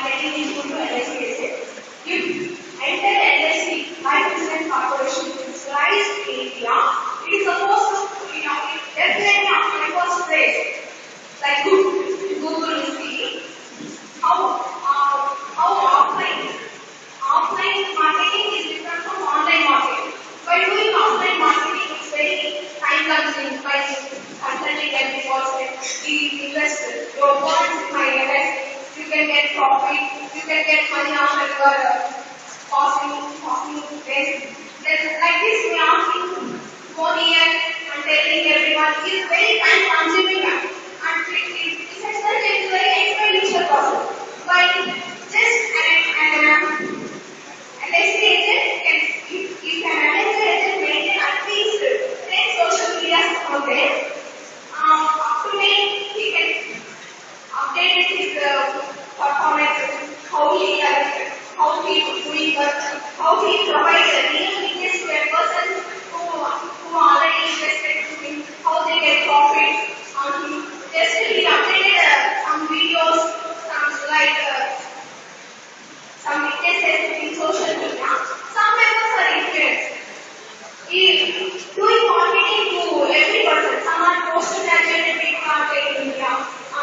getting into LSC agent. If enter LSC, life insurance corporation is lies in India, it is supposed to, definitely apply for trade. Like Google is the how offline marketing is different from online marketing. By doing offline marketing, it's very time consuming by consulting every person, the investor. Your funds in my invest, you can get profit, you can get money after your costing base. Then like this we are asking one year and telling everyone is very time consuming and it's expensive, it's very expenditure process. But just an estate agent can, if an estate agent maintain at least 10 social media account there, up to date he can update his performance, how he is doing work, how he provides